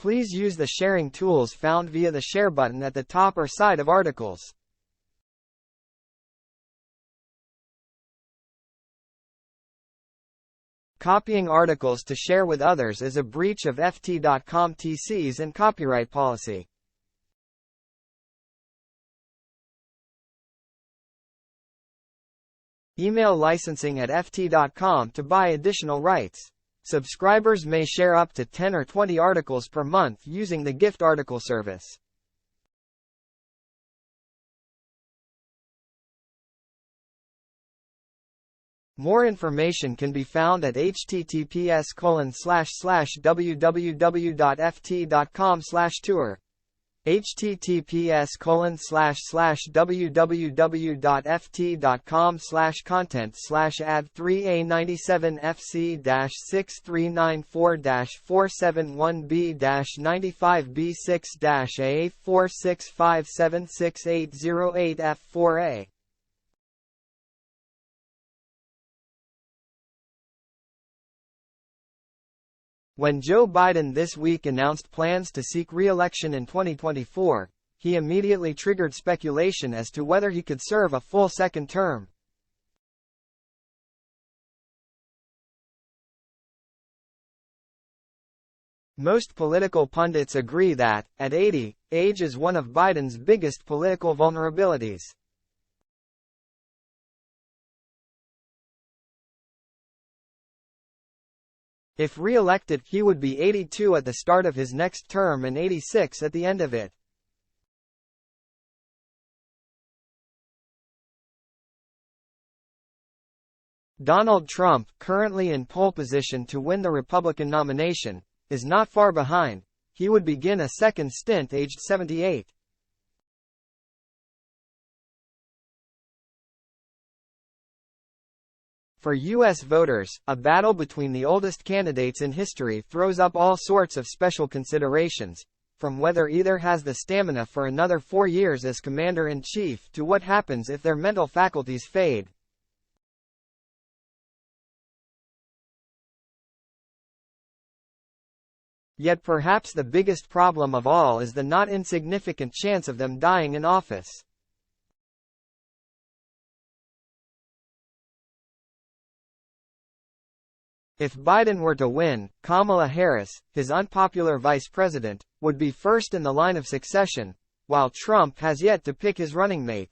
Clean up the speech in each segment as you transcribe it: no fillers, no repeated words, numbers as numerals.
Please use the sharing tools found via the share button at the top or side of articles. Copying articles to share with others is a breach of ft.com TCs and copyright policy. Email licensing at ft.com to buy additional rights. Subscribers may share up to 10 or 20 articles per month using the gift article service. More information can be found at https://www.ft.com/tour. https://www.ft.com/ad3A97FC-63947B-95B6-A46576808F4A. When Joe Biden this week announced plans to seek re-election in 2024, he immediately triggered speculation as to whether he could serve a full second term. Most political pundits agree that, at 80, age is one of Biden's biggest political vulnerabilities. If re-elected, he would be 82 at the start of his next term and 86 at the end of it. Donald Trump, currently in pole position to win the Republican nomination, is not far behind. He would begin a second stint aged 78. For U.S. voters, a battle between the oldest candidates in history throws up all sorts of special considerations, from whether either has the stamina for another 4 years as commander-in-chief to what happens if their mental faculties fade. Yet perhaps the biggest problem of all is the not insignificant chance of them dying in office. If Biden were to win, Kamala Harris, his unpopular vice president, would be first in the line of succession, while Trump has yet to pick his running mate.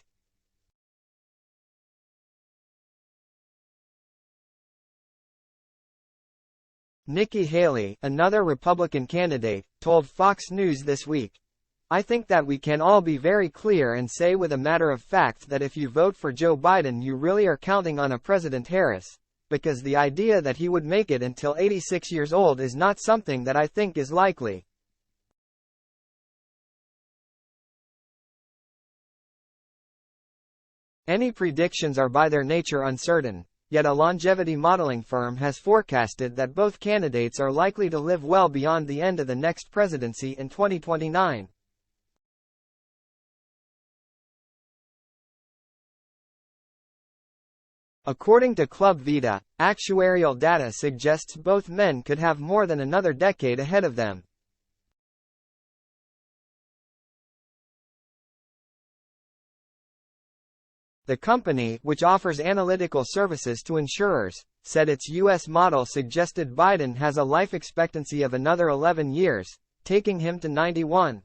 Nikki Haley, another Republican candidate, told Fox News this week, "I think that we can all be very clear and say with a matter of fact that if you vote for Joe Biden you really are counting on a President Harris, because the idea that he would make it until 86 years old is not something that I think is likely." Any predictions are by their nature uncertain, yet a longevity modeling firm has forecasted that both candidates are likely to live well beyond the end of the next presidency in 2029. According to Club Vita, actuarial data suggests both men could have more than another decade ahead of them. The company, which offers analytical services to insurers, said its U.S. model suggested Biden has a life expectancy of another 11 years, taking him to 91.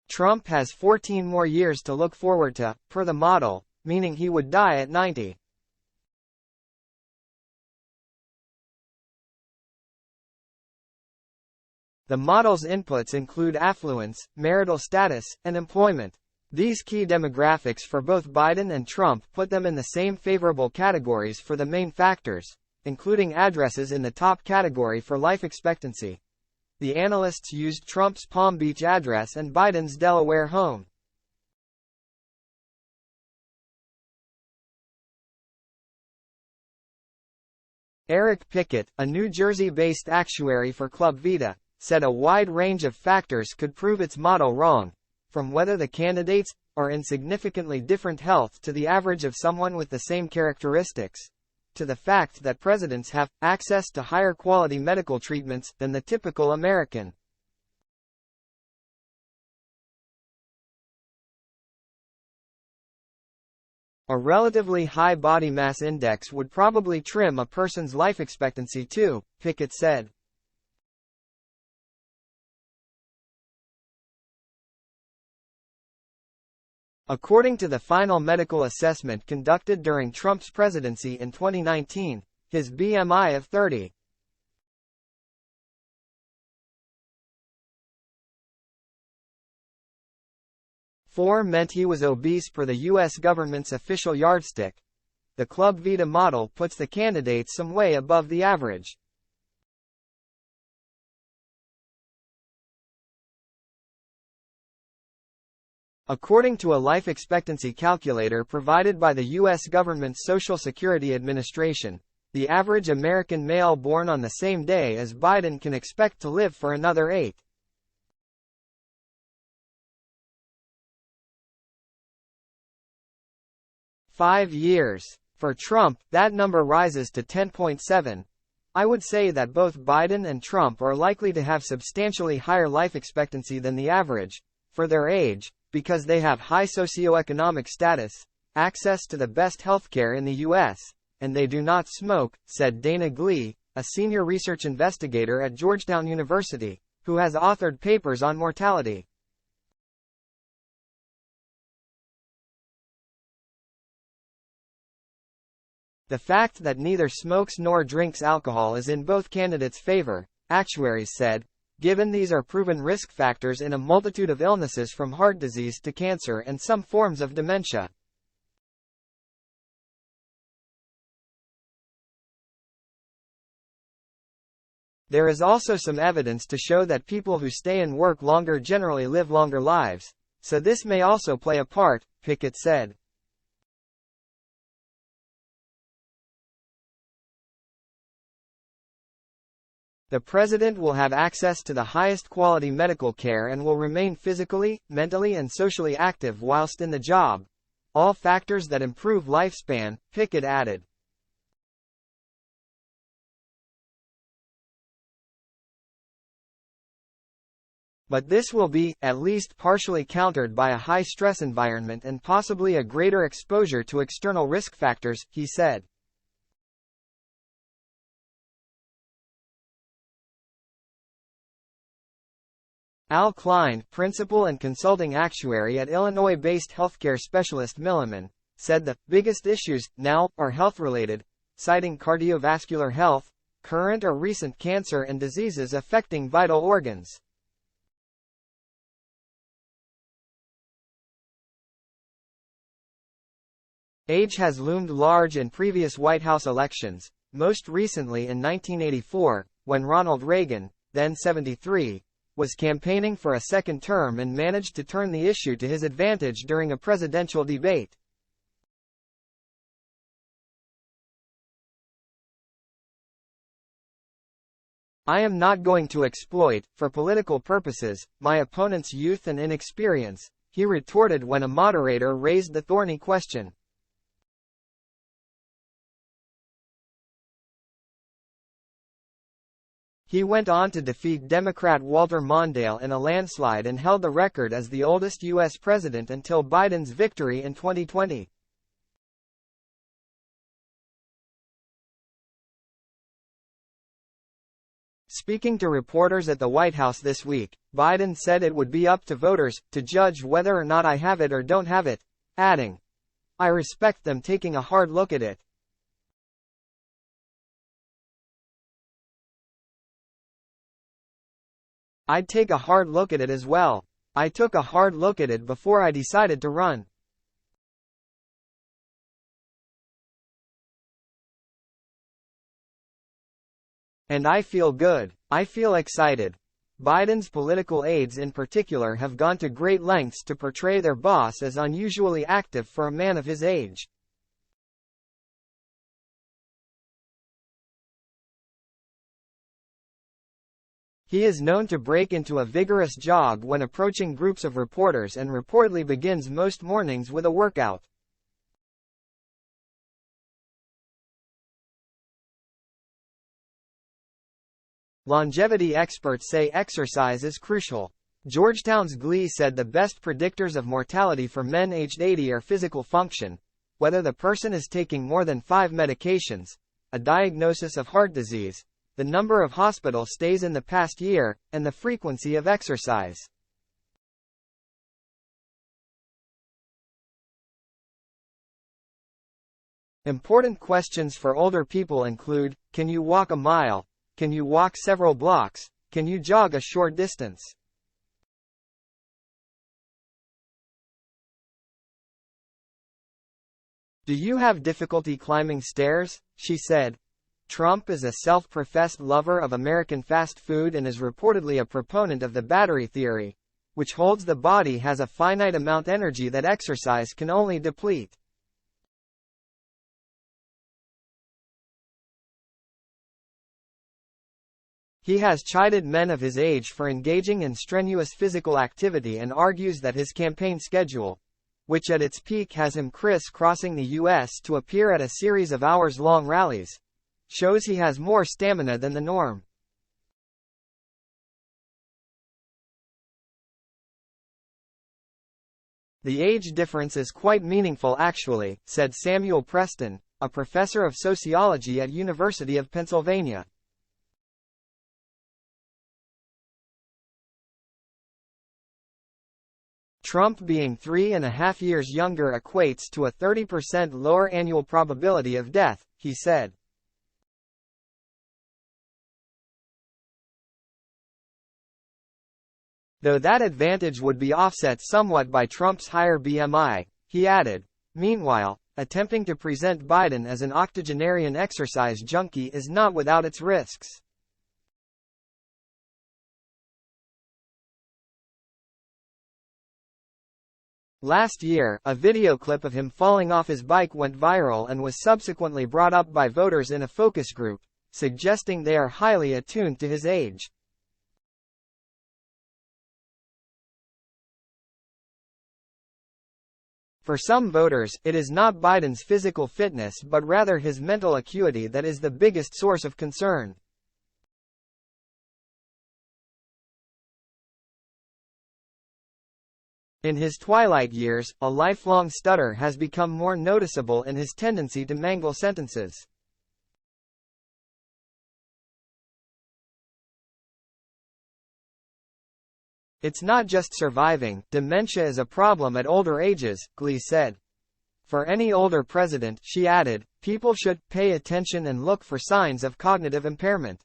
Trump has 14 more years to look forward to, per the model, meaning he would die at 90. The model's inputs include affluence, marital status, and employment. These key demographics for both Biden and Trump put them in the same favorable categories for the main factors, including addresses in the top category for life expectancy. The analysts used Trump's Palm Beach address and Biden's Delaware home. Eric Pickett, a New Jersey-based actuary for Club Vita, said a wide range of factors could prove its model wrong, from whether the candidates are in significantly different health to the average of someone with the same characteristics. to the fact that presidents have access to higher quality medical treatments than the typical American. A relatively high body mass index would probably trim a person's life expectancy too, Pickett said. According to the final medical assessment conducted during Trump's presidency in 2019, his BMI of 30. 4 meant he was obese per the U.S. government's official yardstick. The Club Vita model puts the candidate some way above the average. According to a life expectancy calculator provided by the U.S. government's Social Security Administration, the average American male born on the same day as Biden can expect to live for another 8. years. For Trump, that number rises to 10.7. I would say that both Biden and Trump are likely to have substantially higher life expectancy than the average, for their age, because they have high socioeconomic status, access to the best healthcare in the U.S., and they do not smoke, said Dana Glee, a senior research investigator at Georgetown University, who has authored papers on mortality. The fact that neither smokes nor drinks alcohol is in both candidates' favor, actuaries said, given these are proven risk factors in a multitude of illnesses from heart disease to cancer and some forms of dementia. There is also some evidence to show that people who stay and work longer generally live longer lives, so this may also play a part, Pickett said. The president will have access to the highest quality medical care and will remain physically, mentally and socially active whilst in the job. All factors that improve lifespan, Pickett added. But this will be, at least partially countered by a high-stress environment and possibly a greater exposure to external risk factors, he said. Al Klein, principal and consulting actuary at Illinois-based healthcare specialist Milliman, said the biggest issues, now, are health-related, citing cardiovascular health, current or recent cancer and diseases affecting vital organs. Age has loomed large in previous White House elections, most recently in 1984, when Ronald Reagan, then 73, was campaigning for a second term and managed to turn the issue to his advantage during a presidential debate. I am not going to exploit, for political purposes, my opponent's youth and inexperience, he retorted when a moderator raised the thorny question. He went on to defeat Democrat Walter Mondale in a landslide and held the record as the oldest U.S. president until Biden's victory in 2020. Speaking to reporters at the White House this week, Biden said it would be up to voters to judge whether or not I have it or don't have it, adding, "I respect them taking a hard look at it." I'd take a hard look at it as well. I took a hard look at it before I decided to run. And I feel good. I feel excited. Biden's political aides in particular have gone to great lengths to portray their boss as unusually active for a man of his age. He is known to break into a vigorous jog when approaching groups of reporters and reportedly begins most mornings with a workout. Longevity experts say exercise is crucial. Georgetown's Glee said the best predictors of mortality for men aged 80 are physical function, whether the person is taking more than 5 medications, a diagnosis of heart disease, the number of hospital stays in the past year, and the frequency of exercise. Important questions for older people include, can you walk a mile? Can you walk several blocks? Can you jog a short distance? Do you have difficulty climbing stairs? She said. Trump is a self-professed lover of American fast food and is reportedly a proponent of the battery theory, which holds the body has a finite amount of energy that exercise can only deplete. He has chided men of his age for engaging in strenuous physical activity and argues that his campaign schedule, which at its peak has him criss-crossing the U.S. to appear at a series of hours-long rallies, shows he has more stamina than the norm. The age difference is quite meaningful actually, said Samuel Preston, a professor of sociology at University of Pennsylvania. Trump being 3.5 years younger equates to a 30% lower annual probability of death, he said. Though that advantage would be offset somewhat by Trump's higher BMI, he added. Meanwhile, attempting to present Biden as an octogenarian exercise junkie is not without its risks. Last year, a video clip of him falling off his bike went viral and was subsequently brought up by voters in a focus group, suggesting they are highly attuned to his age. For some voters, it is not Biden's physical fitness but rather his mental acuity that is the biggest source of concern. In his twilight years, a lifelong stutter has become more noticeable in his tendency to mangle sentences. It's not just surviving, dementia is a problem at older ages, Glee said. For any older president, she added, people should pay attention and look for signs of cognitive impairment.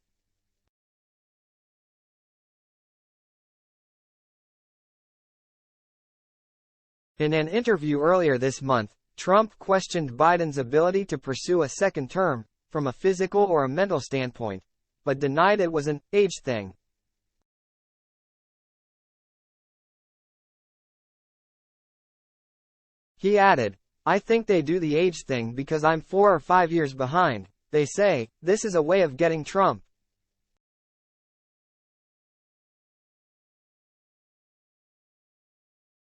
In an interview earlier this month, Trump questioned Biden's ability to pursue a second term, from a physical or a mental standpoint, but denied it was an age thing. He added, I think they do the age thing because I'm 4 or 5 years behind. They say, this is a way of getting Trump.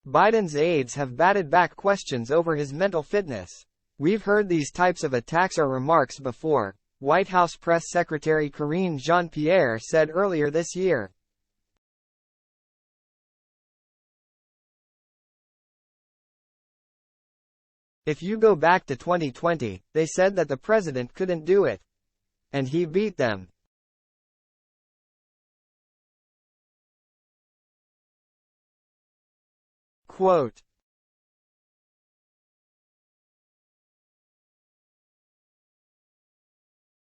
Biden's aides have batted back questions over his mental fitness. We've heard these types of attacks or remarks before, White House Press Secretary Karine Jean-Pierre said earlier this year. If you go back to 2020, they said that the president couldn't do it. And he beat them. Quote,